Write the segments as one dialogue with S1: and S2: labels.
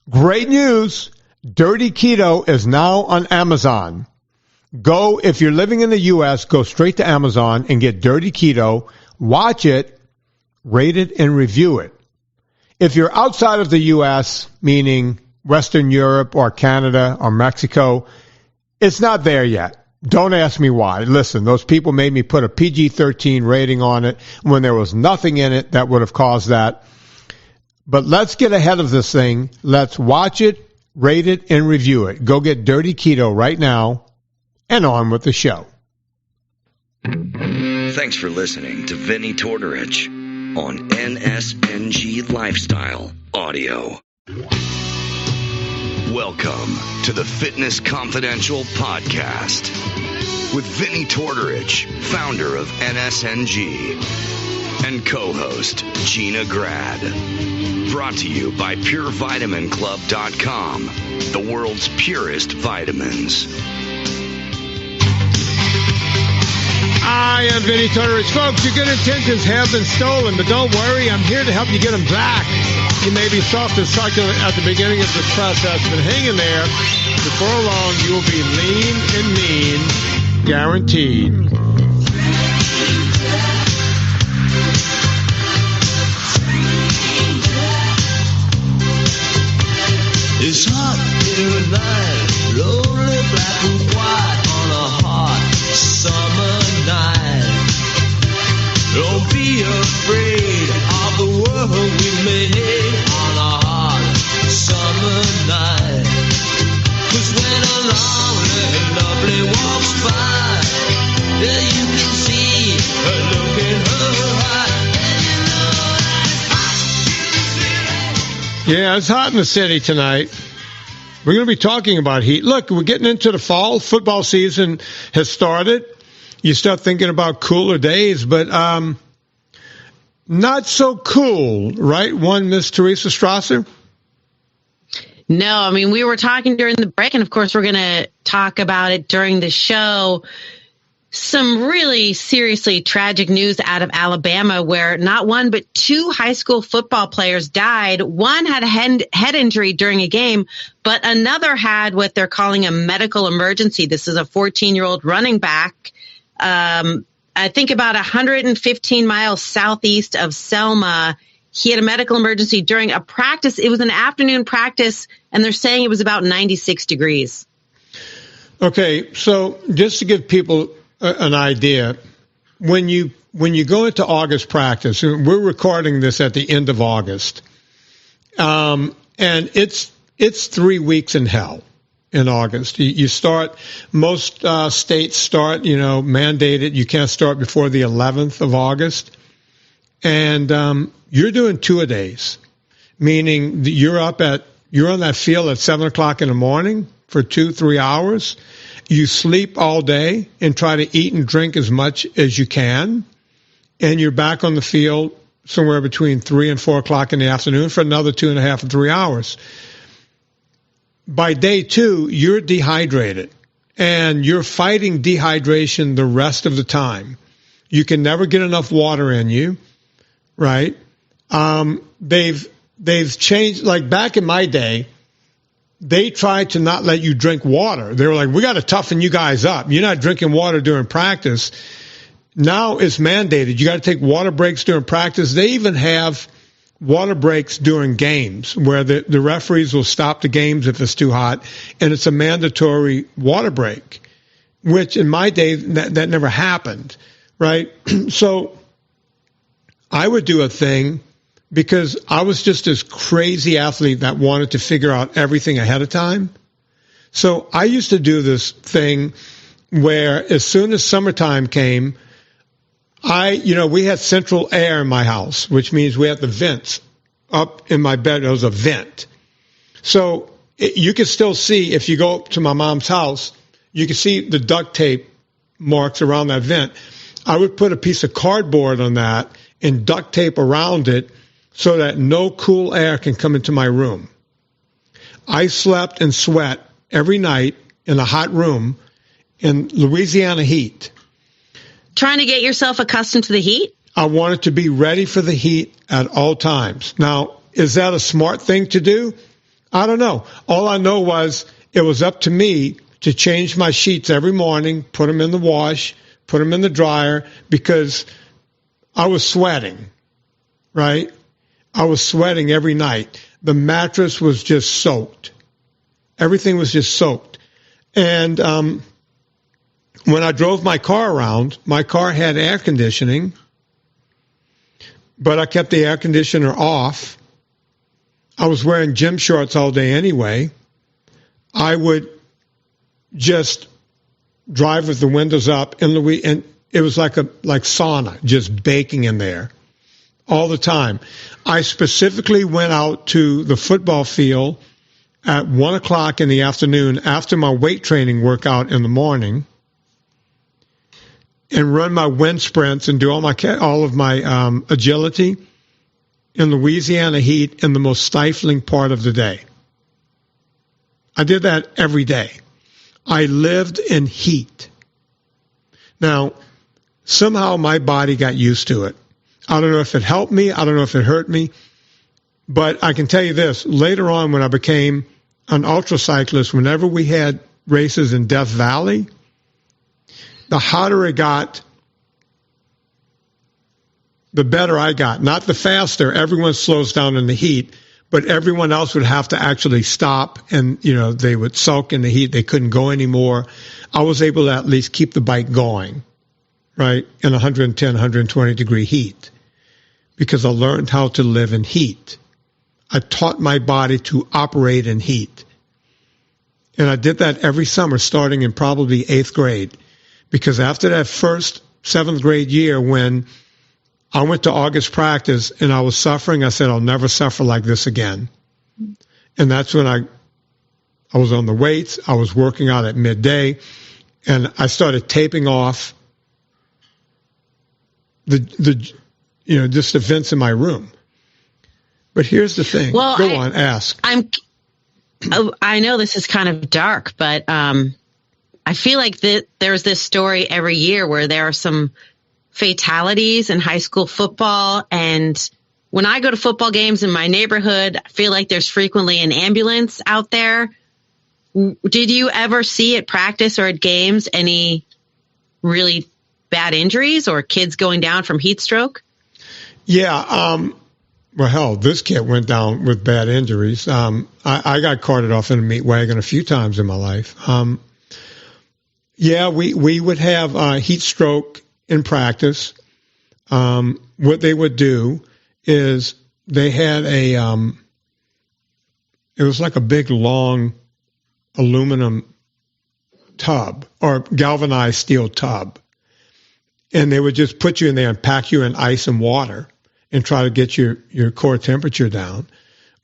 S1: Great news. Dirty Keto is now on Amazon. If you're living in the U.S., go straight to Amazon and get Dirty Keto. Watch it, rate it, and review it. If you're outside of the U.S., meaning Western Europe or Canada or Mexico, it's not there yet. Don't ask me why. Listen, those people made me put a PG-13 rating on it when there was nothing in it that would have caused that. But let's get ahead of this thing. Let's watch it, rate it, and review it. Go get Dirty Keto right now, and on with the show.
S2: Thanks for listening to Vinny Tortorich on NSNG Lifestyle Audio. Welcome to the Fitness Confidential Podcast with Vinny Tortorich, founder of NSNG, and co-host Gina Grad. Brought to you by PureVitaminClub.com, the world's purest vitamins.
S1: I am Vinny Tortorich. Folks, your good intentions have been stolen, but don't worry, I'm here to help you get them back. You may be soft and succulent at the beginning of this process, but hang in there. Before long, you will be lean and mean, guaranteed.
S3: It's hot here at night, lonely, black and white on a hot summer night. Don't be afraid of the world we made on a hot summer night. 'Cause when a lonely and lovely walks by, yeah, you can see her look in her eye.
S1: Yeah, it's hot in the city tonight. We're going to be talking about heat. Look, we're getting into the fall. Football season has started. You start thinking about cooler days, but not so cool, right? One, Miss Teresa Strasser?
S4: No, I mean, we were talking during the break, and of course we're going to talk about it during the show. Some really seriously tragic news out of Alabama where not one but two high school football players died. One had a head injury during a game, but another had what they're calling a medical emergency. This is a 14-year-old running back, I think about 115 miles southeast of Selma. He had a medical emergency during a practice. It was an afternoon practice, and they're saying it was about 96 degrees.
S1: Okay, so just to give people an idea, when you go into August practice, and we're recording this at the end of August, and it's 3 weeks in hell in August. You start, most states start, mandated, you can't start before the 11th of August, and you're doing 2-a-days, meaning you're on that field at 7 o'clock in the morning for 2-3 hours. You sleep all day and try to eat and drink as much as you can, and you're back on the field somewhere between 3 and 4 o'clock in the afternoon for another 2.5 or 3 hours. By day 2, you're dehydrated, and you're fighting dehydration the rest of the time. You can never get enough water in you, right? They've changed, like back in my day, they tried to not let you drink water. They were like, we got to toughen you guys up. You're not drinking water during practice. Now it's mandated. You got to take water breaks during practice. They even have water breaks during games where the referees will stop the games if it's too hot, and it's a mandatory water break, which in my day, that never happened, right? So I would do a thing because I was just this crazy athlete that wanted to figure out everything ahead of time. So I used to do this thing where as soon as summertime came, we had central air in my house, which means we had the vents up in my bed. There was a vent. So you can still see, if you go up to my mom's house, you can see the duct tape marks around that vent. I would put a piece of cardboard on that and duct tape around it so that no cool air can come into my room. I slept and sweat every night in a hot room in Louisiana heat.
S4: Trying to get yourself accustomed to the heat?
S1: I wanted to be ready for the heat at all times. Now, is that a smart thing to do? I don't know. All I know was it was up to me to change my sheets every morning, put them in the wash, put them in the dryer, because I was sweating, right? I was sweating every night. The mattress was just soaked. Everything was just soaked. And when I drove my car around, my car had air conditioning, but I kept the air conditioner off. I was wearing gym shorts all day anyway. I would just drive with the windows up and it was like sauna, just baking in there all the time. I specifically went out to the football field at 1 o'clock in the afternoon after my weight training workout in the morning and run my wind sprints and do all of my agility in Louisiana heat in the most stifling part of the day. I did that every day. I lived in heat. Now, somehow my body got used to it. I don't know if it helped me. I don't know if it hurt me. But I can tell you this. Later on, when I became an ultra cyclist, whenever we had races in Death Valley, the hotter it got, the better I got. Not the faster. Everyone slows down in the heat, but everyone else would have to actually stop, and they would sulk in the heat. They couldn't go anymore. I was able to at least keep the bike going, right, in 110, 120 degree heat, because I learned how to live in heat. I taught my body to operate in heat. And I did that every summer, starting in probably 8th grade, because after that first 7th grade year, when I went to August practice and I was suffering, I said, I'll never suffer like this again. And that's when I was on the weights. I was working out at midday, and I started taping off just the vents in my room. But here's the thing.
S4: Well,
S1: Go on, ask.
S4: I know this is kind of dark, but I feel like there's this story every year where there are some fatalities in high school football. And when I go to football games in my neighborhood, I feel like there's frequently an ambulance out there. Did you ever see at practice or at games any really bad injuries or kids going down from heat stroke? Yeah.
S1: Well, hell, this kid went down with bad injuries. I got carted off in a meat wagon a few times in my life. We would have heat stroke in practice. What they would do is they had it was like a big, long aluminum tub or galvanized steel tub. And they would just put you in there and pack you in ice and water and try to get your core temperature down.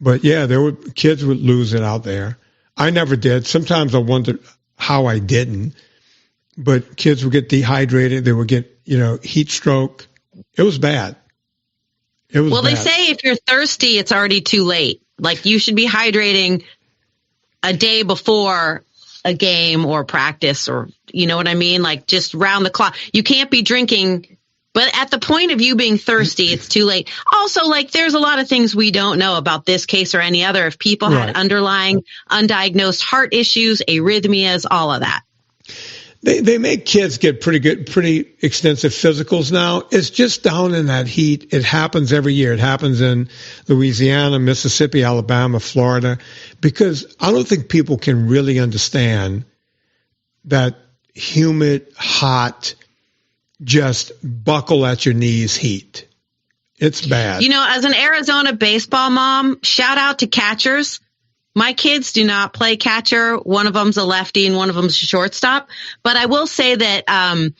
S1: But yeah, kids would lose it out there. I never did. Sometimes I wondered how I didn't. But kids would get dehydrated. They would get, heat stroke. It was bad. Well,
S4: bad. They say if you're thirsty, it's already too late. Like you should be hydrating a day before a game or practice, or you know what I mean? Like just round the clock. You can't be drinking, but at the point of you being thirsty, it's too late. Also, like there's a lot of things we don't know about this case or any other. If people had underlying undiagnosed heart issues, arrhythmias, all of that.
S1: They make kids get pretty extensive physicals now. It's just down in that heat. It happens every year. It happens in Louisiana, Mississippi, Alabama, Florida, because I don't think people can really understand that humid, hot, just buckle at your knees heat. It's bad.
S4: As an Arizona baseball mom, shout out to catchers. My kids do not play catcher. One of them's a lefty and one of them's a shortstop. But I will say that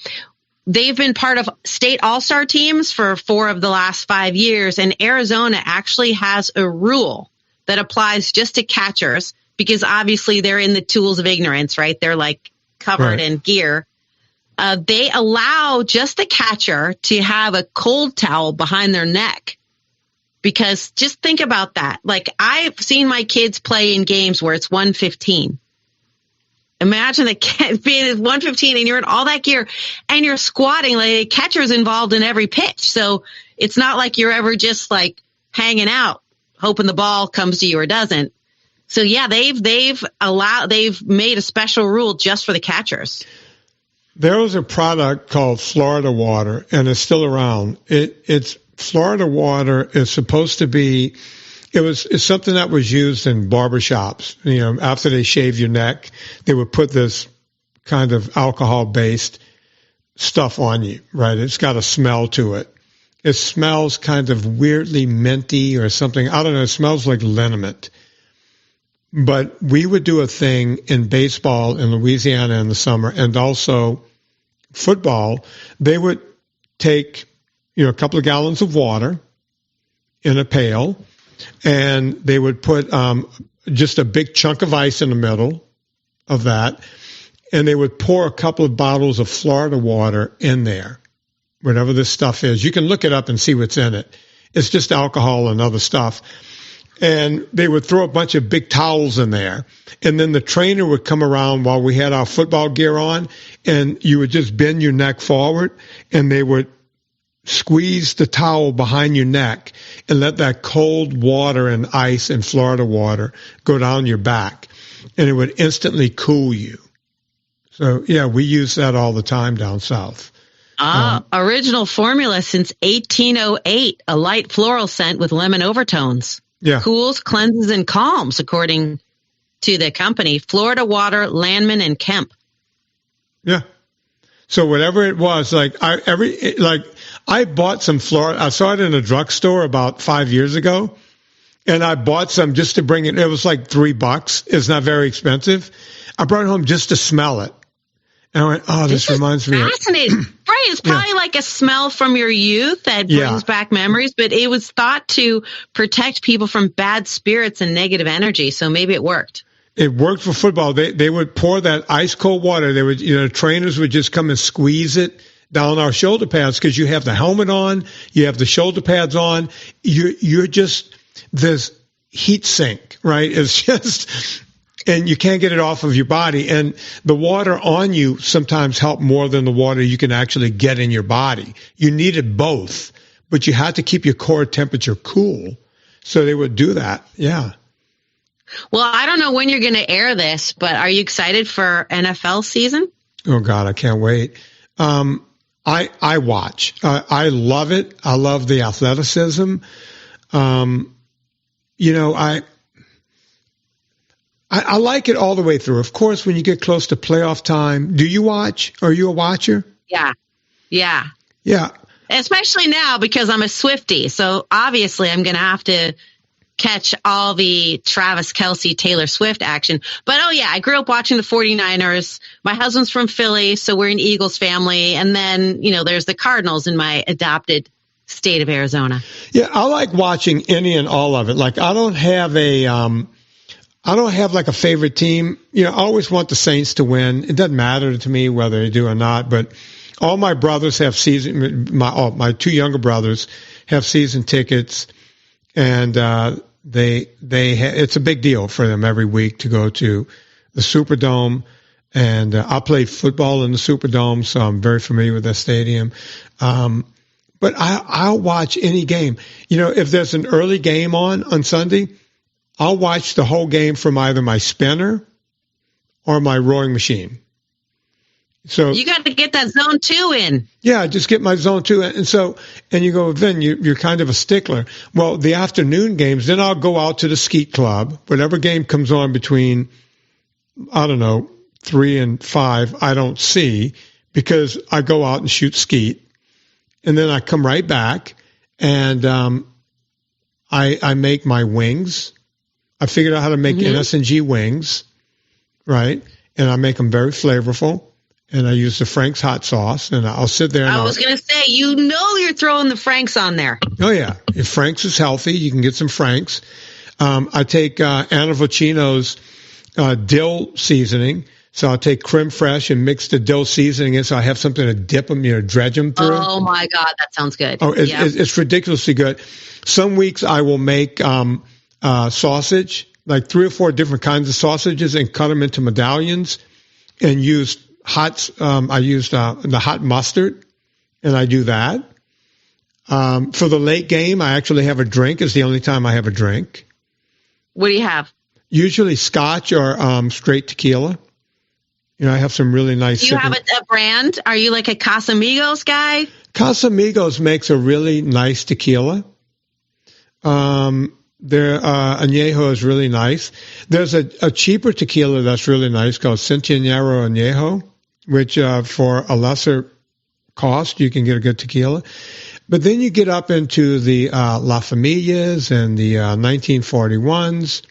S4: they've been part of state all-star teams for 4 of the last 5 years. And Arizona actually has a rule that applies just to catchers because obviously they're in the tools of ignorance, right? They're like covered in gear. They allow just the catcher to have a cold towel behind their neck. Because just think about that. Like I've seen my kids play in games where it's 1:15. Imagine being at 1:15 and you're in all that gear and you're squatting. Like a catcher's involved in every pitch. So it's not like you're ever just like hanging out, hoping the ball comes to you or doesn't. So yeah, they've made a special rule just for the catchers.
S1: There was a product called Florida Water, and it's still around. It's Florida Water is supposed to be. It's something that was used in barbershops. You know, after they shave your neck, they would put this kind of alcohol-based stuff on you, right? It's got a smell to it. It smells kind of weirdly minty or something. I don't know. It smells like liniment. But we would do a thing in baseball in Louisiana in the summer, and also football. They would take, a couple of gallons of water in a pail, and they would put just a big chunk of ice in the middle of that, and they would pour a couple of bottles of Florida water in there, whatever this stuff is. You can look it up and see what's in it. It's just alcohol and other stuff. And they would throw a bunch of big towels in there. And then the trainer would come around while we had our football gear on, and you would just bend your neck forward, and they would squeeze the towel behind your neck and let that cold water and ice and Florida water go down your back, and it would instantly cool you. So, yeah, we use that all the time down south.
S4: Original formula since 1808, a light floral scent with lemon overtones.
S1: Yeah.
S4: Cools, cleanses, and calms, according to the company. Florida Water, Landman, and Kemp.
S1: Yeah. So whatever it was, I bought some Florida. I saw it in a drugstore about 5 years ago, and I bought some just to bring it. It was like $3. It's not very expensive. I brought it home just to smell it. And I went, this reminds me.
S4: Fascinating. Right. It's probably like a smell from your youth that brings back memories, but it was thought to protect people from bad spirits and negative energy. So maybe it worked.
S1: It worked for football. They would pour that ice cold water. They would, trainers would just come and squeeze it down our shoulder pads, because you have the helmet on, you have the shoulder pads on. You're just this heat sink, right? It's just, and you can't get it off of your body. And the water on you sometimes help more than the water you can actually get in your body. You needed both, but you had to keep your core temperature cool. So they would do that. Yeah.
S4: Well, I don't know when you're going to air this, but are you excited for NFL season?
S1: Oh, God, I can't wait. I watch. I love it. I love the athleticism. I like it all the way through. Of course, when you get close to playoff time, do you watch? Are you a watcher?
S4: Yeah.
S1: Yeah.
S4: Especially now, because I'm a Swiftie. So obviously I'm going to have to catch all the Travis Kelce, Taylor Swift action. But I grew up watching the 49ers. My husband's from Philly, so we're an Eagles family. And then, there's the Cardinals in my adopted state of Arizona. Yeah,
S1: I like watching any and all of it. Like, I don't have like a favorite team. I always want the Saints to win. It doesn't matter to me whether they do or not, but all my brothers have my two younger brothers have season tickets, and it's a big deal for them every week to go to the Superdome. And I played football in the Superdome, so I'm very familiar with that stadium. But I'll watch any game. If there's an early game on Sunday, I'll watch the whole game from either my spinner or my rowing machine. So
S4: you got to get that zone 2 in.
S1: Yeah, just get my zone 2 in. And you go, Vin, you're kind of a stickler. Well, the afternoon games, then I'll go out to the skeet club. Whatever game comes on between, 3 and 5, I don't see, because I go out and shoot skeet. And then I come right back, and I make my wings. I figured out how to make NSNG wings, right? And I make them very flavorful. And I use the Frank's hot sauce, and I'll sit there. And
S4: I was going to say, you're throwing the Frank's on there.
S1: Oh, yeah. If Frank's is healthy, you can get some Frank's. I take Anna Vocino's dill seasoning. So I'll take creme fraiche and mix the dill seasoning in, so I have something to dip them, dredge them through.
S4: Oh, my God. That sounds good.
S1: Oh, it's ridiculously good. Some weeks I will make sausage, like 3 or 4 different kinds of sausages, and cut them into medallions, and use I used the hot mustard, and I do that. For the late game, I actually have a drink. It's the only time I have a drink.
S4: What do you have?
S1: usually Scotch or straight tequila. I have some really nice.
S4: Do you have a brand? Are you like a Casamigos guy?
S1: Casamigos makes a really nice tequila. Their añejo is really nice. There's a cheaper tequila that's really nice called Centenero Añejo, which for a lesser cost you can get a good tequila. But then you get up into the La Familias and the 1941s,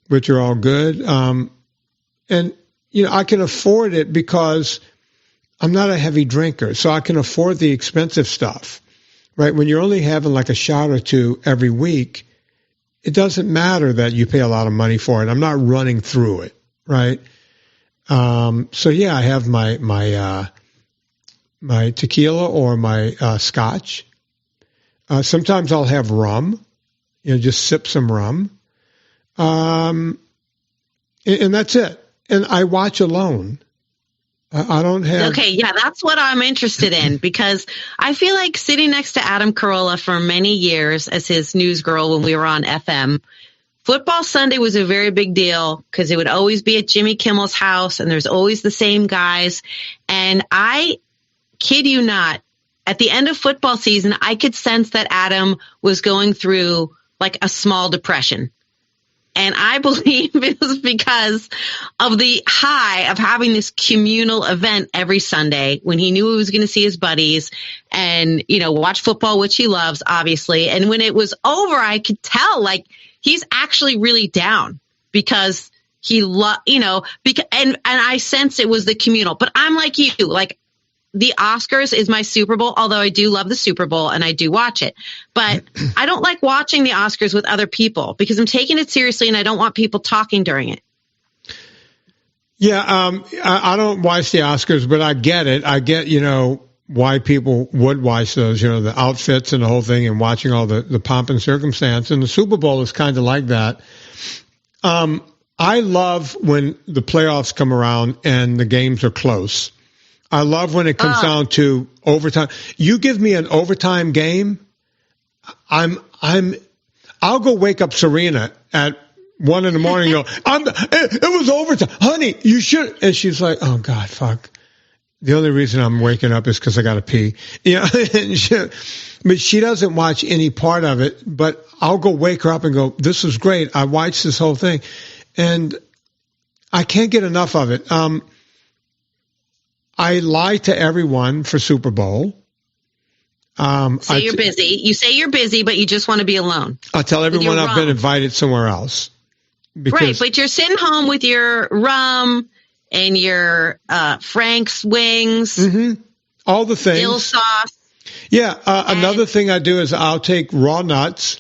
S1: which are all good. And I can afford it because I'm not a heavy drinker, so I can afford the expensive stuff, right? When you're only having like a shot or two every week, it doesn't matter that you pay a lot of money for it. I'm not running through it, right? So yeah, I have my tequila or my Scotch. Sometimes I'll have rum, just sip some rum, and that's it. And I watch alone. I don't have.
S4: Okay, yeah, that's what I'm interested in because I feel like sitting next to Adam Carolla for many years as his news girl when we were on FM, Football Sunday was a very big deal because it would always be at Jimmy Kimmel's house and there's always the same guys. And I kid you not, at the end of football season, I could sense that Adam was going through like a small depression. And I believe it was because of the high of having this communal event every Sunday when he knew he was going to see his buddies and, watch football, which he loves, obviously. And when it was over, I could tell like he's actually really down because he and I sensed it was the communal. But I'm like you, like the Oscars is my Super Bowl, although I do love the Super Bowl and I do watch it. But I don't like watching the Oscars with other people because I'm taking it seriously and I don't want people talking during it.
S1: Yeah, I don't watch the Oscars, but I get it. I get, why people would watch those, the outfits and the whole thing and watching all the pomp and circumstance. And the Super Bowl is kind of like that. I love when the playoffs come around and the games are close. I love when it comes down to overtime. You give me an overtime game, I'll go wake up Serena at 1 a.m. and go, it was overtime. Honey, you should. And she's like, oh God, fuck. The only reason I'm waking up is because I got to pee. But she doesn't watch any part of it, but I'll go wake her up and go, this is great. I watched this whole thing. And I can't get enough of it. I lie to everyone for Super Bowl.
S4: You're busy. You say you're busy, but you just want to be alone.
S1: I tell everyone I've been invited somewhere else.
S4: Right, but you're sitting home with your rum and your Frank's wings.
S1: Mm-hmm. All the things.
S4: Dill sauce.
S1: Yeah. Another thing I do is I'll take raw nuts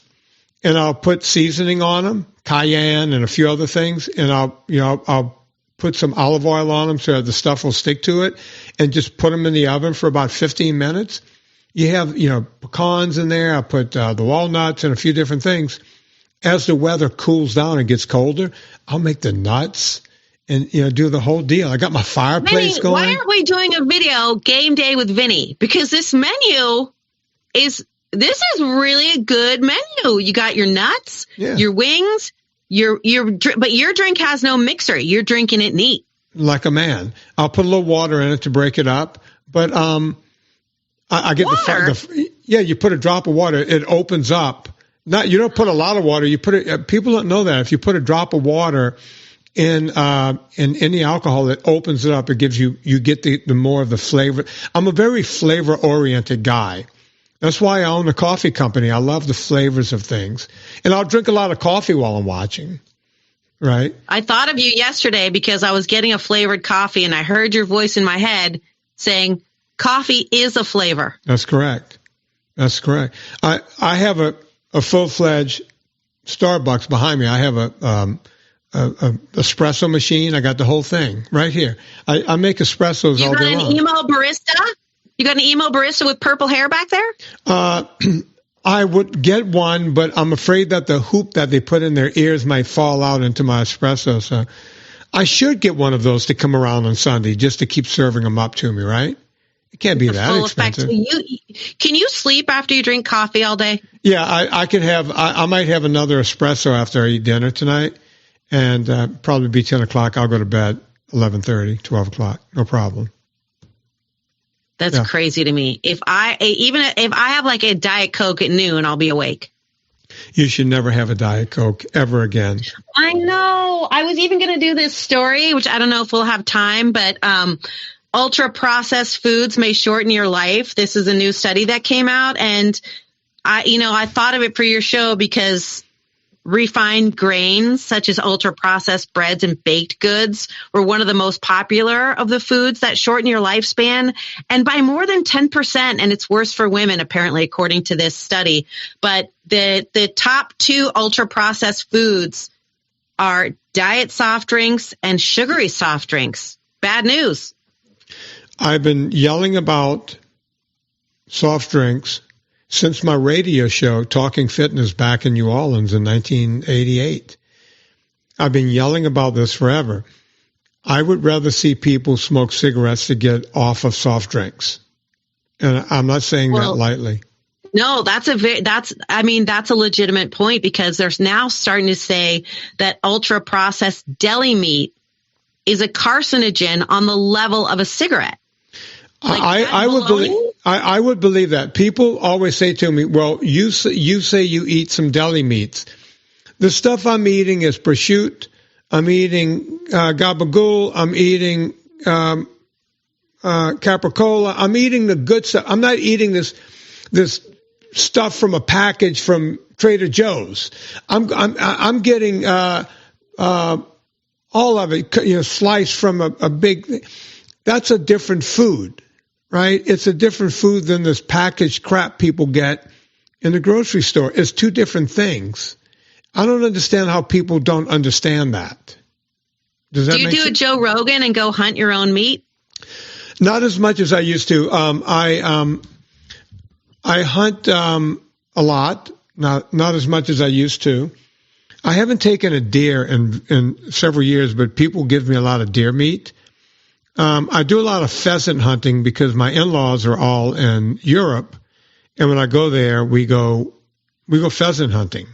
S1: and I'll put seasoning on them, cayenne and a few other things, and I'll put some olive oil on them so the stuff will stick to it, and just put them in the oven for about 15 minutes. You have, pecans in there. I put the walnuts and a few different things. As the weather cools down and gets colder, I'll make the nuts and, do the whole deal. I got my fireplace going.
S4: Why aren't we doing a video game day with Vinny? Because this menu is really a good menu. You got your nuts, your wings, but your drink has no mixer. You're drinking it neat.
S1: Like a man. I'll put a little water in it to break it up. But I get
S4: water?
S1: You put a drop of water, it opens up. You don't put a lot of water. You put it. People don't know that. If you put a drop of water in any alcohol, it opens it up. It gives you get the more of the flavor. I'm a very flavor oriented guy. That's why I own a coffee company. I love the flavors of things. And I'll drink a lot of coffee while I'm watching, right?
S4: I thought of you yesterday because I was getting a flavored coffee and I heard your voice in my head saying, coffee is a flavor.
S1: That's correct. I have a full-fledged Starbucks behind me. I have a espresso machine. I got the whole thing right here. I make espressos all day long.
S4: You got an emo barista? You got an emo barista with purple hair back there?
S1: I would get one, but I'm afraid that the hoop that they put in their ears might fall out into my espresso. So I should get one of those to come around on Sunday just to keep serving them up to me, right? It can't be that expensive.
S4: Can you sleep after you drink coffee all day?
S1: Yeah, I could have. I might have another espresso after I eat dinner tonight, and probably be 10 o'clock. I'll go to bed 11:30, 12 o'clock. No problem.
S4: That's crazy to me. If I have like a Diet Coke at noon, I'll be awake.
S1: You should never have a Diet Coke ever again.
S4: I know. I was even going to do this story, which I don't know if we'll have time, but ultra processed foods may shorten your life. This is a new study that came out, and I thought of it for your show because refined grains such as ultra processed breads and baked goods were one of the most popular of the foods that shorten your lifespan, and by more than 10%. And it's worse for women, apparently, according to this study. But the top two ultra processed foods are diet soft drinks and sugary soft drinks. Bad news.
S1: I've been yelling about soft drinks since my radio show, Talking Fitness, back in New Orleans in 1988. I've been yelling about this forever. I would rather see people smoke cigarettes to get off of soft drinks. And I'm not saying that lightly.
S4: No, that's a legitimate point, because there's now starting to say that ultra processed deli meat is a carcinogen on the level of a cigarette.
S1: I would believe that. People always say to me, well, you say you eat some deli meats. The stuff I'm eating is prosciutto. I'm eating gabagool. I'm eating capricola. I'm eating the good stuff. I'm not eating this stuff from a package from Trader Joe's. I'm getting all of it, sliced from a big. That's a different food. Right? It's a different food than this packaged crap people get in the grocery store. It's two different things. I don't understand how people don't understand that. Does that make sense? Do you do a
S4: Joe Rogan and go hunt your own meat?
S1: Not as much as I used to. I hunt a lot, not as much as I used to. I haven't taken a deer in several years, but people give me a lot of deer meat. I do a lot of pheasant hunting because my in-laws are all in Europe, and when I go there, we go pheasant hunting.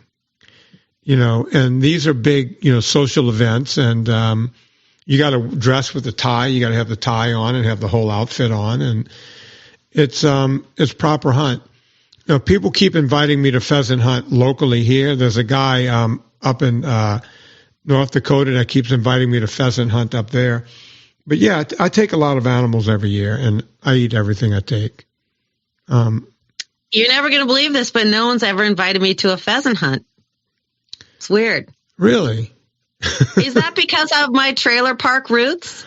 S1: And these are big, social events, and you got to dress with a tie. You got to have the tie on and have the whole outfit on, and it's proper hunt. People keep inviting me to pheasant hunt locally here. There's a guy up in North Dakota that keeps inviting me to pheasant hunt up there. But yeah, I take a lot of animals every year, and I eat everything I take.
S4: You're never going to believe this, but no one's ever invited me to a pheasant hunt. It's weird.
S1: Really?
S4: Is that because of my trailer park roots?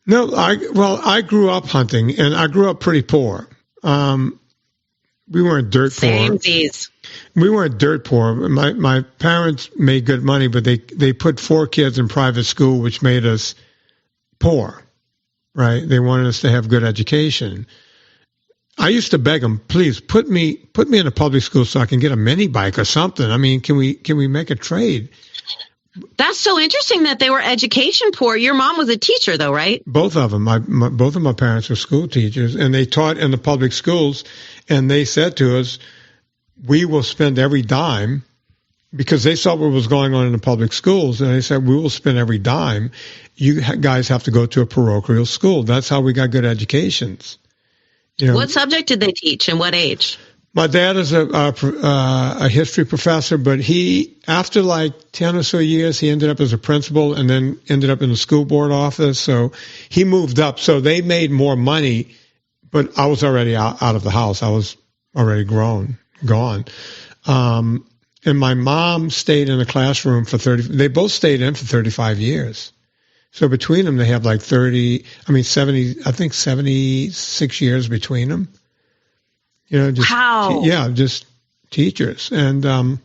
S1: No, I grew up hunting, and I grew up pretty poor. We weren't dirt poor.
S4: Samesies.
S1: We weren't dirt poor. My parents made good money, but they put 4 kids in private school, which made us poor, right? They wanted us to have good education. I used to beg them, please put me in a public school so I can get a mini bike or something. I mean, can we make a trade?
S4: That's so interesting that they were education poor. Your mom was a teacher, though, right?
S1: Both of them. Both of my parents were school teachers, and they taught in the public schools. And they said to us, "We will spend every dime." Because they saw what was going on in the public schools, and they said, we will spend every dime. You guys have to go to a parochial school. That's how we got good educations.
S4: What subject did they teach and what age?
S1: My dad is a history professor, but he, after like 10 or so years, he ended up as a principal and then ended up in the school board office. So he moved up. So they made more money, but I was already out of the house. I was already gone. And my mom stayed in the classroom they both stayed in for 35 years. So between them, they have like 76 years between them. Just teachers. And,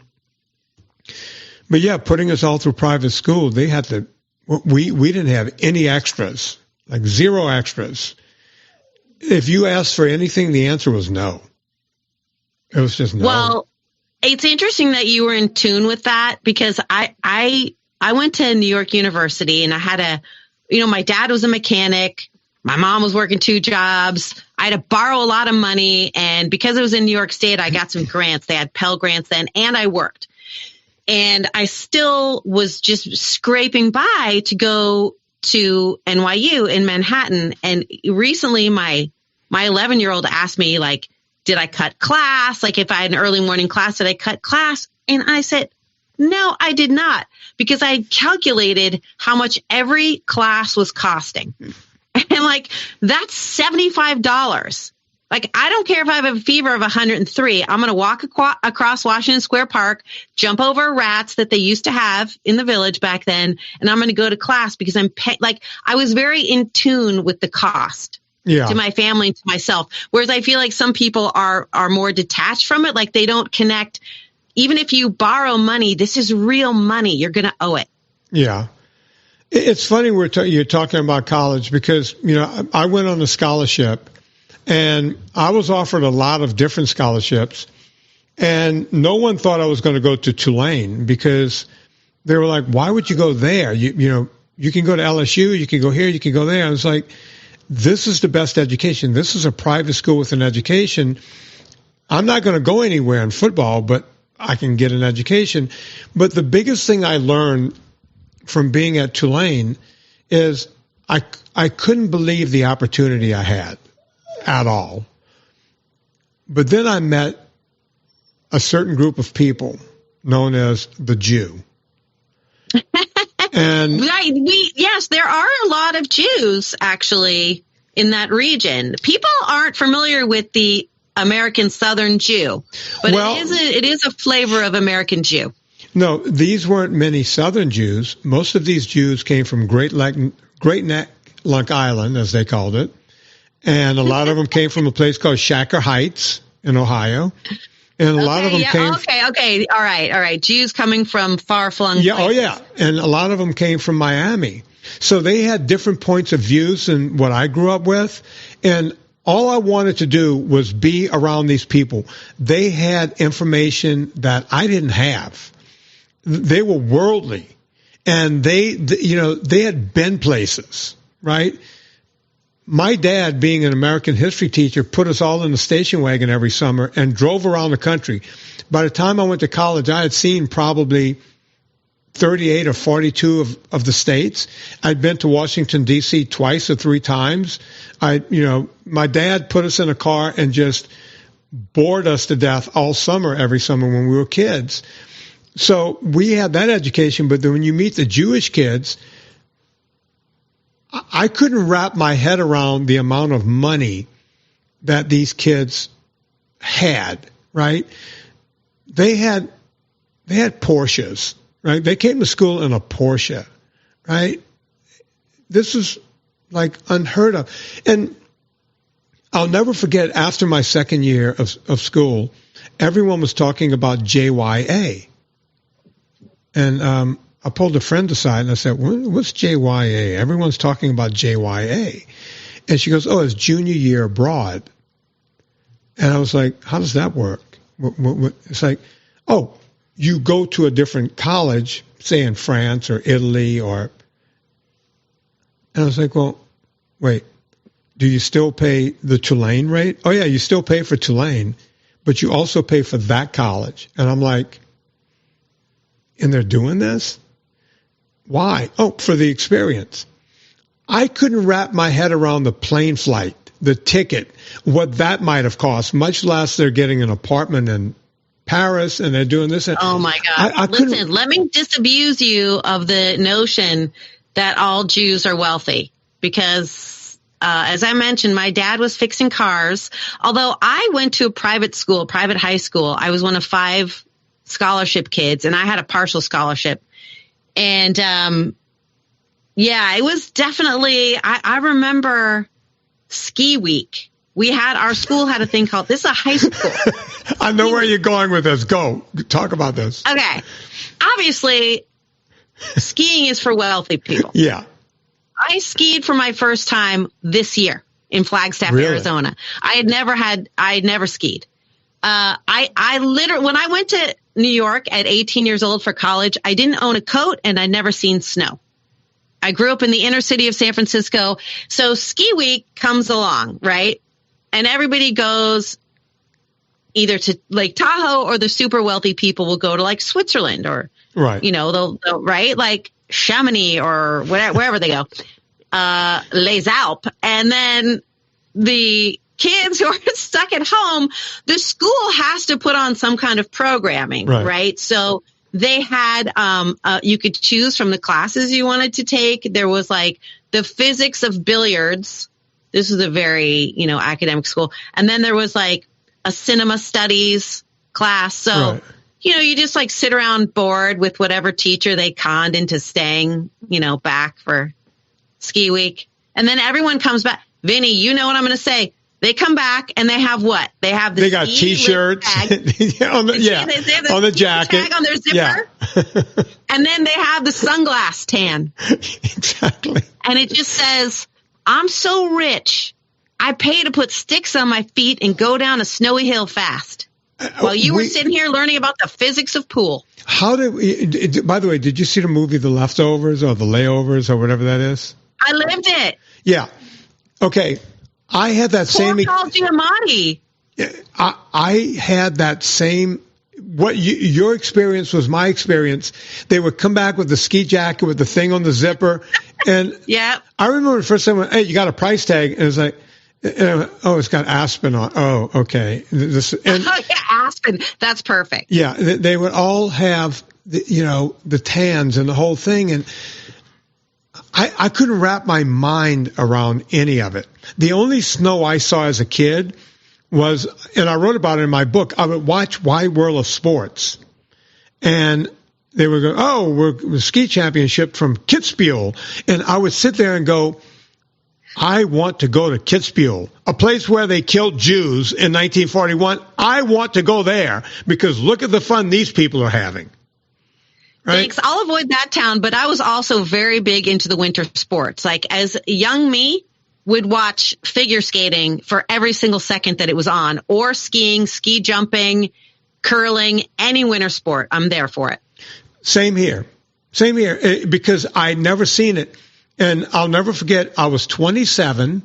S1: but yeah, putting us all through private school, they had to, we didn't have any extras, like zero extras. If you asked for anything, the answer was no. It was just no.
S4: Well, it's interesting that you were in tune with that, because I went to New York University, and I had my dad was a mechanic. My mom was working 2 jobs. I had to borrow a lot of money. And because it was in New York State, I got some grants. They had Pell Grants then, and I worked. And I still was just scraping by to go to NYU in Manhattan. And recently my 11-year-old asked me, like, did I cut class? Like, if I had an early morning class, did I cut class? And I said, no, I did not, because I calculated how much every class was costing. And like, that's $75. Like, I don't care if I have a fever of 103. I'm going to walk across Washington Square Park, jump over rats that they used to have in the Village back then, and I'm going to go to class because I was very in tune with the cost. To my family and to myself. Whereas I feel like some people are more detached from it. Like, they don't connect. Even if you borrow money, this is real money. You're going to owe it.
S1: Yeah. It's funny you're talking about college because, I went on a scholarship and I was offered a lot of different scholarships, and no one thought I was going to go to Tulane because they were like, why would you go there? You can go to LSU, you can go here, you can go there. I was like, this is the best education. This is a private school with an education. I'm not going to go anywhere in football, but I can get an education. But the biggest thing I learned from being at Tulane is I couldn't believe the opportunity I had at all. But then I met a certain group of people known as the Jew. And
S4: right, yes, there are a lot of Jews actually in that region. People aren't familiar with the American Southern Jew, but it is a flavor of American Jew.
S1: No, these weren't many Southern Jews. Most of these Jews came from Great Neck Island, as they called it, and a lot of them came from a place called Shaker Heights in Ohio. And a lot of them came.
S4: Okay. All right. Jews coming from far-flung places.
S1: Oh, yeah. And a lot of them came from Miami. So they had different points of views than what I grew up with. And all I wanted to do was be around these people. They had information that I didn't have. They were worldly. And they had been places, right? My dad, being an American history teacher, put us all in the station wagon every summer and drove around the country. By the time I went to college, I had seen probably 38 or 42 of the states. I'd been to Washington, D.C. twice or three times. My dad put us in a car and just bored us to death all summer, every summer when we were kids. So we had that education, but then when you meet the Jewish kids, I couldn't wrap my head around the amount of money that these kids had, right? They had Porsches, right? They came to school in a Porsche, right? This is like unheard of. And I'll never forget, after my second year of school, everyone was talking about JYA. And I pulled a friend aside and I said, what's JYA? Everyone's talking about JYA. And she goes, oh, it's junior year abroad. And I was like, how does that work? It's like, oh, you go to a different college, say in France or Italy and I was like, well, wait, do you still pay the Tulane rate? Oh, yeah, you still pay for Tulane, but you also pay for that college. And I'm like, and they're doing this? Why? Oh, for the experience. I couldn't wrap my head around the plane flight, the ticket, what that might have cost, much less they're getting an apartment in Paris and they're doing this.
S4: Oh, my God. Listen, let me disabuse you of the notion that all Jews are wealthy because, as I mentioned, my dad was fixing cars. Although I went to a private high school, I was one of 5 scholarship kids and I had a partial scholarship. And, it was definitely, I remember ski week. Our school had a thing called, this is a high school.
S1: I know where you're going with this. Go. Talk about this.
S4: Okay. Obviously, skiing is for wealthy people.
S1: Yeah.
S4: I skied for my first time this year in Flagstaff, Arizona. I had never skied. I literally, when I went to New York at 18 years old for college, I didn't own a coat and I'd never seen snow. I grew up in the inner city of San Francisco. So ski week comes along, right? And everybody goes either to Lake Tahoe or the super wealthy people will go to like Switzerland or
S1: Right.
S4: You know, they'll right? Like Chamonix or wherever they go, Les Alpes. And then the kids who are stuck at home, the school has to put on some kind of programming, right? So they had, you could choose from the classes you wanted to take. There was like the physics of billiards. This was a very, academic school. And then there was like a cinema studies class. So, you just like sit around bored with whatever teacher they conned into staying, back for ski week. And then everyone comes back. Vinny, you know what I'm going to say. They come back and they have what? They have the
S1: they got T-shirts
S4: on
S1: the jacket,
S4: tag on their zipper, and then they have the sunglass tan.
S1: Exactly.
S4: And it just says, "I'm so rich, I pay to put sticks on my feet and go down a snowy hill fast." While you were sitting here learning about the physics of pool.
S1: How did? By the way, did you see the movie The Leftovers or The Layovers or whatever that is?
S4: I lived it.
S1: Yeah. Okay. I had that same.
S4: Paul Giamatti.
S1: I had that same. Your experience was my experience. They would come back with the ski jacket with the thing on the zipper, and I remember the first time. Hey, you got a price tag, and it's like, oh, it's got Aspen on. Oh, okay.
S4: Aspen. That's perfect.
S1: Yeah, they would all have the tans and the whole thing, and I couldn't wrap my mind around any of it. The only snow I saw as a kid was, and I wrote about it in my book, I would watch Wide World of Sports. And they would go, oh, we're ski championship from Kitzbühel. And I would sit there and go, I want to go to Kitzbühel, a place where they killed Jews in 1941. I want to go there because look at the fun these people are having. Right?
S4: Thanks. I'll avoid that town, but I was also very big into the winter sports. Like as young me would watch figure skating for every single second that it was on, or skiing, ski jumping, curling, any winter sport. I'm there for it. Same here,
S1: because I'd never seen it. And I'll never forget, I was 27,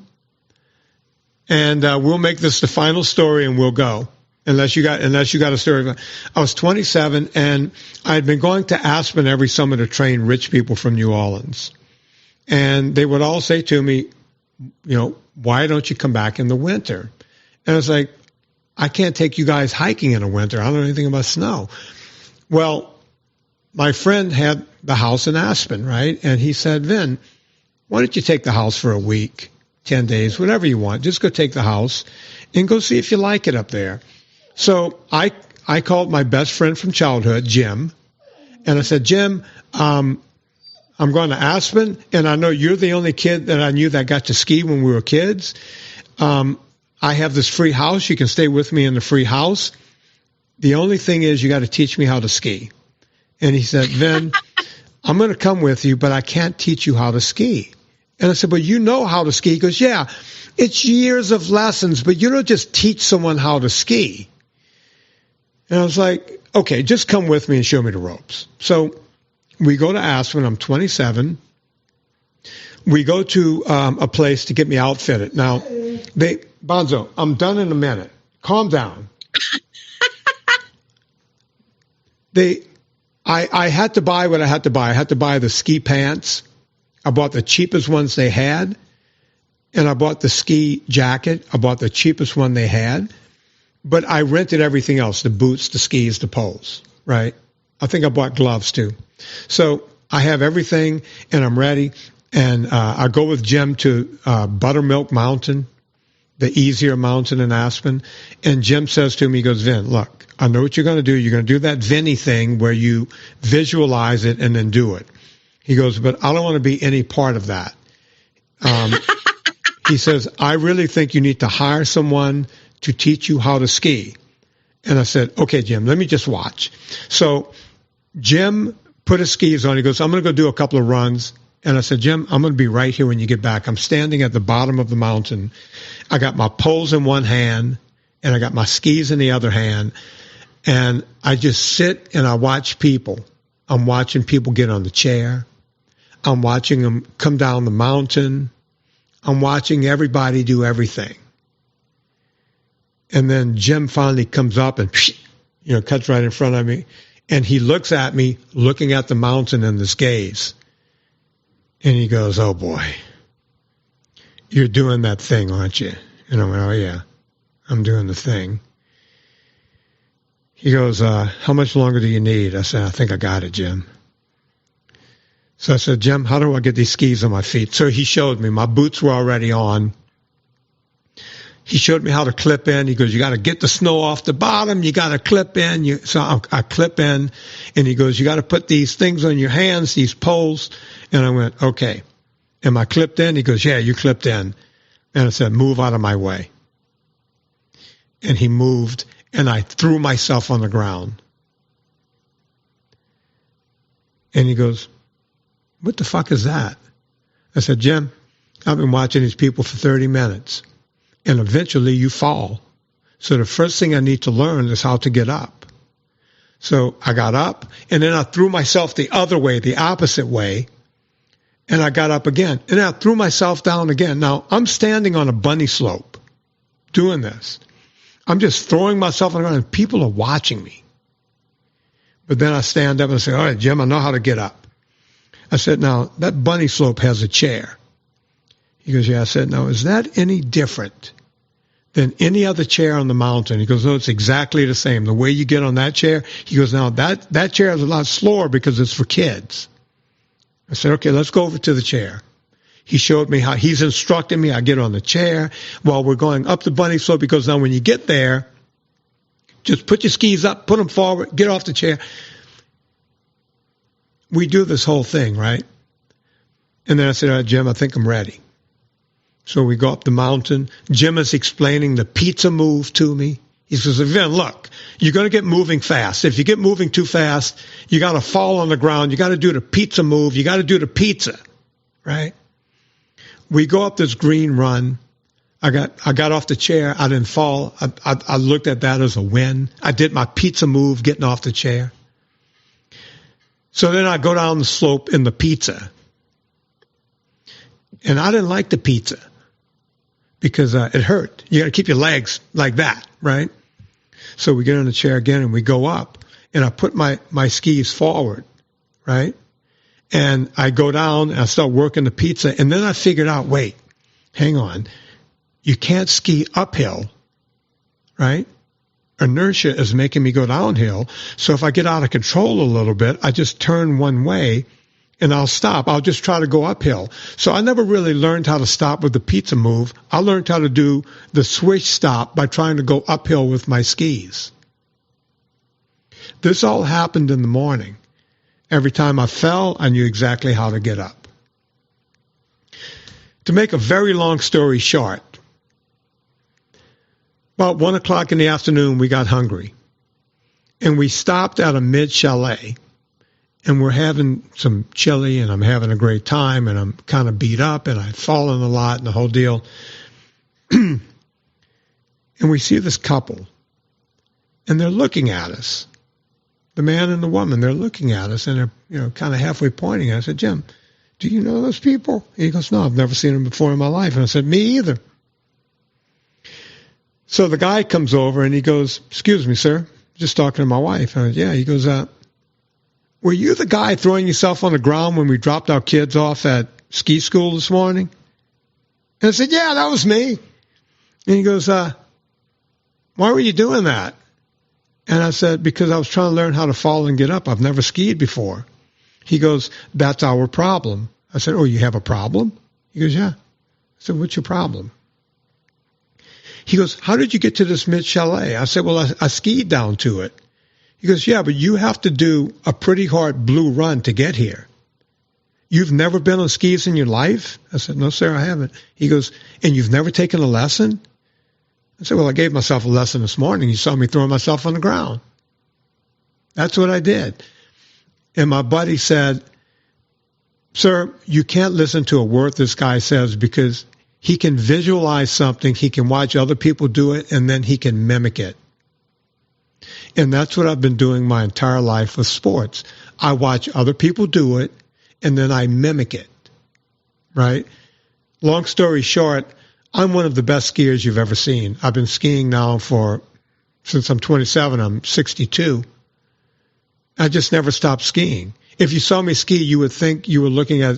S1: and we'll make this the final story and we'll go. Unless you got a story. I was 27, and I'd been going to Aspen every summer to train rich people from New Orleans. And they would all say to me, why don't you come back in the winter? And I was like, I can't take you guys hiking in the winter. I don't know anything about snow. Well, my friend had the house in Aspen, right? And he said, Vin, why don't you take the house for a week, 10 days, whatever you want. Just go take the house and go see if you like it up there. So I called my best friend from childhood, Jim, and I said, Jim, I'm going to Aspen, and I know you're the only kid that I knew that got to ski when we were kids. I have this free house. You can stay with me in the free house. The only thing is you got to teach me how to ski. And he said, Vin, I'm going to come with you, but I can't teach you how to ski. And I said, but you know how to ski. He goes, yeah, it's years of lessons, but you don't just teach someone how to ski. And I was like, okay, just come with me and show me the ropes. So we go to Aspen. I'm 27. We go to a place to get me outfitted. Now, Bonzo, I'm done in a minute. Calm down. I had to buy what I had to buy. I had to buy the ski pants. I bought the cheapest ones they had. And I bought the ski jacket. I bought the cheapest one they had. But I rented everything else, the boots, the skis, the poles, right? I think I bought gloves too. So I have everything, and I'm ready. And I go with Jim to Buttermilk Mountain, the easier mountain in Aspen. And Jim says to me, he goes, Vin, look, I know what you're going to do. You're going to do that Vinny thing where you visualize it and then do it. He goes, but I don't want to be any part of that. He says, I really think you need to hire someone to teach you how to ski. And I said, okay, Jim, let me just watch. So Jim put his skis on. He goes, I'm going to go do a couple of runs. And I said, Jim, I'm going to be right here when you get back. I'm standing at the bottom of the mountain. I got my poles in one hand, and I got my skis in the other hand. And I just sit and I watch people. I'm watching people get on the chair. I'm watching them come down the mountain. I'm watching everybody do everything. And then Jim finally comes up and, cuts right in front of me. And he looks at me, looking at the mountain in this gaze. And he goes, oh, boy, you're doing that thing, aren't you? And I went, oh, yeah, I'm doing the thing. He goes, how much longer do you need? I said, I think I got it, Jim. So I said, Jim, how do I get these skis on my feet? So he showed me. My boots were already on. He showed me how to clip in. He goes, you got to get the snow off the bottom. You got to clip in. So I clip in. And he goes, you got to put these things on your hands, these poles. And I went, okay. Am I clipped in? He goes, yeah, you clipped in. And I said, move out of my way. And he moved, and I threw myself on the ground. And he goes, what the fuck is that? I said, Jim, I've been watching these people for 30 minutes. And eventually you fall. So the first thing I need to learn is how to get up. So I got up, and then I threw myself the other way, the opposite way, and I got up again. And then I threw myself down again. Now, I'm standing on a bunny slope doing this. I'm just throwing myself on the ground, and people are watching me. But then I stand up and say, all right, Jim, I know how to get up. I said, now, that bunny slope has a chair. He goes, yeah. I said, now, is that any different than any other chair on the mountain? He goes, no, it's exactly the same. The way you get on that chair, he goes, now, that chair is a lot slower because it's for kids. I said, okay, let's go over to the chair. He showed me how he's instructing me. I get on the chair while we're going up the bunny slope. He goes, now, when you get there, just put your skis up, put them forward, get off the chair. We do this whole thing, right? And then I said, all right, Jim, I think I'm ready. So we go up the mountain. Jim is explaining the pizza move to me. He says, Vin, look, you're going to get moving fast. If you get moving too fast, you got to fall on the ground. You got to do the pizza move. You got to do the pizza, right? We go up this green run. I got off the chair. I didn't fall. I looked at that as a win. I did my pizza move getting off the chair. So then I go down the slope in the pizza. And I didn't like the pizza because it hurt. You got to keep your legs like that, right? So we get on the chair again and we go up. And I put my skis forward, right? And I go down and I start working the pizza. And then I figured out, wait, hang on. You can't ski uphill, right? Inertia is making me go downhill. So if I get out of control a little bit, I just turn one way and I'll stop. I'll just try to go uphill. So I never really learned how to stop with the pizza move. I learned how to do the swish stop by trying to go uphill with my skis. This all happened in the morning. Every time I fell, I knew exactly how to get up. To make a very long story short, about 1 o'clock in the afternoon, we got hungry. And we stopped at a mid-chalet. And we're having some chili, and I'm having a great time, and I'm kind of beat up, and I've fallen a lot, and the whole deal. And we see this couple, and they're looking at us. The man and the woman, they're looking at us, and they're kind of halfway pointing at us. I said, Jim, do you know those people? And he goes, no, I've never seen them before in my life. And I said, me either. So the guy comes over, and he goes, excuse me, sir, just talking to my wife. And I said, yeah. He goes, were you the guy throwing yourself on the ground when we dropped our kids off at ski school this morning? And I said, yeah, that was me. And he goes, why were you doing that? And I said, because I was trying to learn how to fall and get up. I've never skied before. He goes, that's our problem. I said, oh, you have a problem? He goes, yeah. I said, what's your problem? He goes, how did you get to this mid-chalet? I said, well, I skied down to it. He goes, yeah, but you have to do a pretty hard blue run to get here. You've never been on skis in your life? I said, no, sir, I haven't. He goes, and you've never taken a lesson? I said, well, I gave myself a lesson this morning. You saw me throwing myself on the ground. That's what I did. And my buddy said, sir, you can't listen to a word this guy says because he can visualize something, he can watch other people do it, and then he can mimic it. And that's what I've been doing my entire life with sports. I watch other people do it, and then I mimic it, right? Long story short, I'm one of the best skiers you've ever seen. I've been skiing now since I'm 27, I'm 62. I just never stopped skiing. If you saw me ski, you would think you were looking at,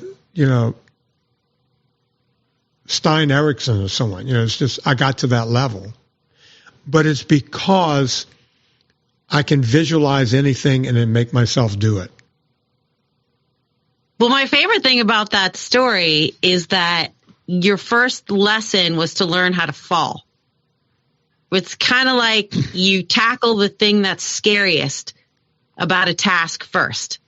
S1: Stein Erikson or someone. It's just, I got to that level. But it's because I can visualize anything and then make myself do it.
S4: Well, my favorite thing about that story is that your first lesson was to learn how to fall. It's kind of like you tackle the thing that's scariest about a task first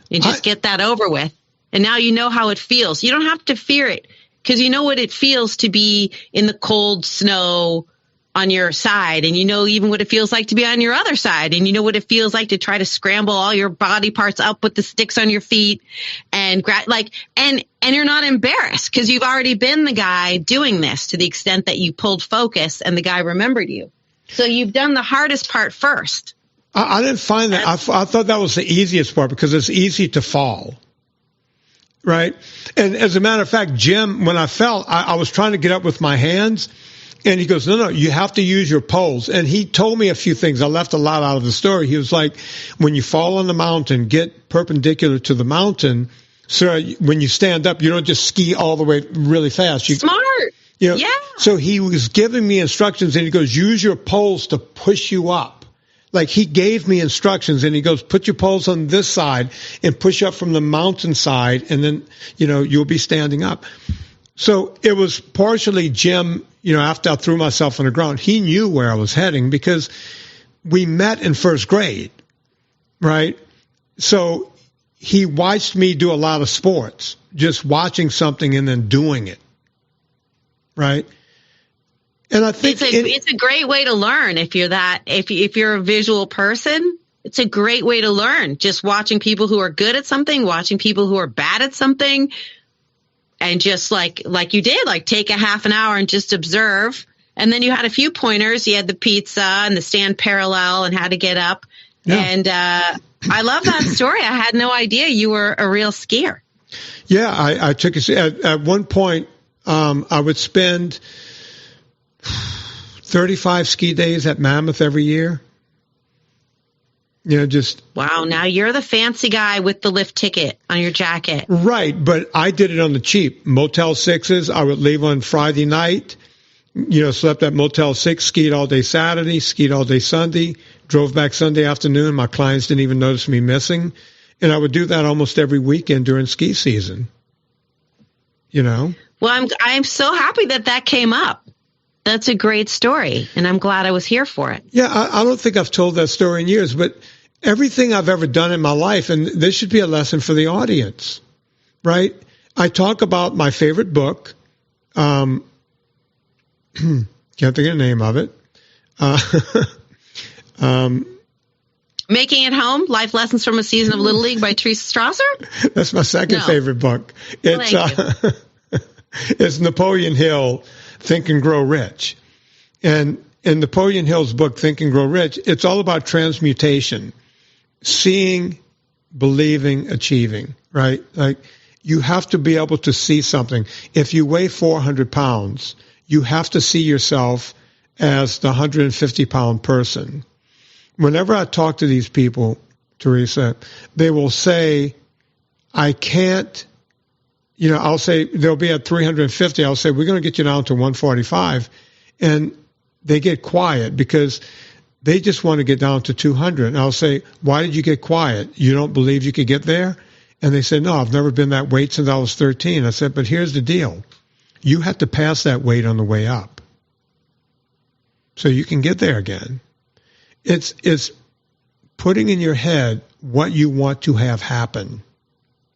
S4: and just get that over with. And now you know how it feels. You don't have to fear it because you know what it feels to be in the cold snow on your side, and you know even what it feels like to be on your other side, and you know what it feels like to try to scramble all your body parts up with the sticks on your feet and and you're not embarrassed because you've already been the guy doing this to the extent that you pulled focus and the guy remembered you. So you've done the hardest part first.
S1: I didn't find that. I thought that was the easiest part because it's easy to fall. Right. And as a matter of fact, Jim, when I fell, I was trying to get up with my hands. And he goes, no, you have to use your poles. And he told me a few things. I left a lot out of the story. He was like, when you fall on the mountain, get perpendicular to the mountain. So when you stand up, you don't just ski all the way really fast.
S4: Smart. Yeah.
S1: So he was giving me instructions, and he goes, use your poles to push you up. Like he gave me instructions, and he goes, put your poles on this side and push up from the mountain side, and then, you'll be standing up. So it was partially Jim, after I threw myself on the ground, he knew where I was heading because we met in first grade, right? So he watched me do a lot of sports, just watching something and then doing it, right? And I think
S4: it's a great way to learn if you're a visual person. It's a great way to learn, just watching people who are good at something, watching people who are bad at something. And just like you did, take a half an hour and just observe. And then you had a few pointers. You had the pizza and the stand parallel and how to get up. Yeah. And I love that story. I had no idea you were a real skier.
S1: Yeah, I took at one point, I would spend 35 ski days at Mammoth every year.
S4: Wow, now you're the fancy guy with the lift ticket on your jacket.
S1: Right, but I did it on the cheap. Motel 6s, I would leave on Friday night, slept at Motel 6, skied all day Saturday, skied all day Sunday, drove back Sunday afternoon. My clients didn't even notice me missing. And I would do that almost every weekend during ski season. Well,
S4: I'm so happy that came up. That's a great story, and I'm glad I was here for it.
S1: Yeah, I don't think I've told that story in years, but everything I've ever done in my life, and this should be a lesson for the audience, right? I talk about my favorite book. Can't think of the name of it.
S4: Making It Home, Life Lessons from a Season of Little League by Teresa Strasser?
S1: That's my second favorite book. It's Napoleon Hill, Think and Grow Rich. And in Napoleon Hill's book, Think and Grow Rich, it's all about transmutation, seeing, believing, achieving, right? Like you have to be able to see something. If you weigh 400 pounds, you have to see yourself as the 150-pound person. Whenever I talk to these people, Teresa, they will say, I can't, I'll say they'll be at 350. I'll say, we're going to get you down to 145. And they get quiet because they just want to get down to 200. And I'll say, why did you get quiet? You don't believe you could get there? And they say, no, I've never been that weight since I was 13. I said, but here's the deal. You have to pass that weight on the way up so you can get there again. It's putting in your head what you want to have happen.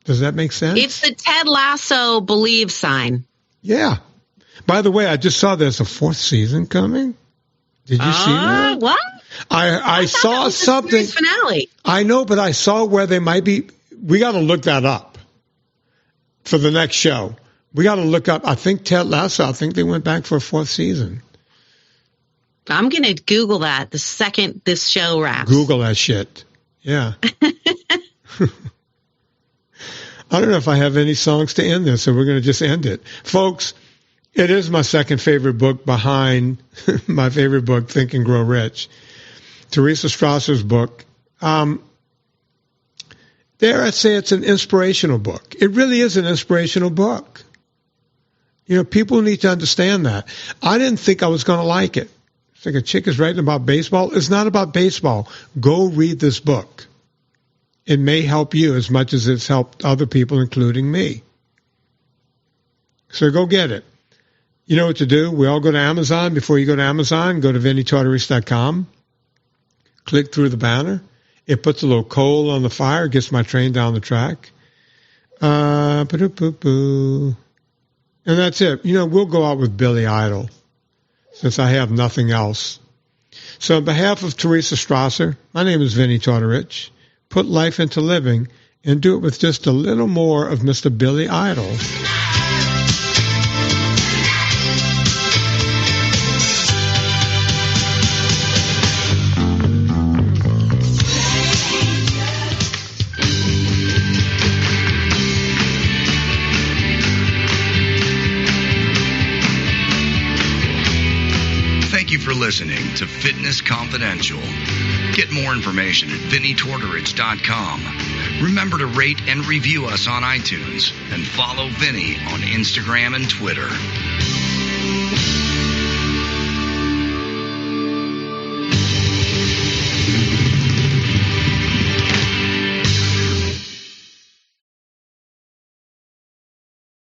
S1: Does that make sense?
S4: It's the Ted Lasso believe sign.
S1: Yeah. By the way, I just saw there's a fourth season coming. Did you see that?
S4: What?
S1: I saw something.
S4: Finale.
S1: I know, but I saw where they might be. We got to look that up for the next show. We got to look up. I think Ted Lasso, I think they went back for a fourth season.
S4: I'm going to Google that the second this show wraps.
S1: Google that shit. Yeah. I don't know if I have any songs to end this, so we're going to just end it. Folks, it is my second favorite book behind my favorite book, Think and Grow Rich. Teresa Strasser's book. Dare I say it's an inspirational book. It really is an inspirational book. You know, people need to understand that. I didn't think I was going to like it. It's like a chick is writing about baseball. It's not about baseball. Go read this book. It may help you as much as it's helped other people, including me. So go get it. You know what to do. We all go to Amazon. Before you go to Amazon, go to VinnyTortorich.com. Click through the banner. It puts a little coal on the fire, gets my train down the track. And that's it. You know, we'll go out with Billy Idol since I have nothing else. So on behalf of Teresa Strasser, my name is Vinny Tortorich. Put life into living and do it with just a little more of Mr. Billy Idol.
S2: Thank you for listening to Fitness Confidential. Get more information at VinnyTortorich.com. Remember to rate and review us on iTunes and follow Vinny on Instagram and Twitter.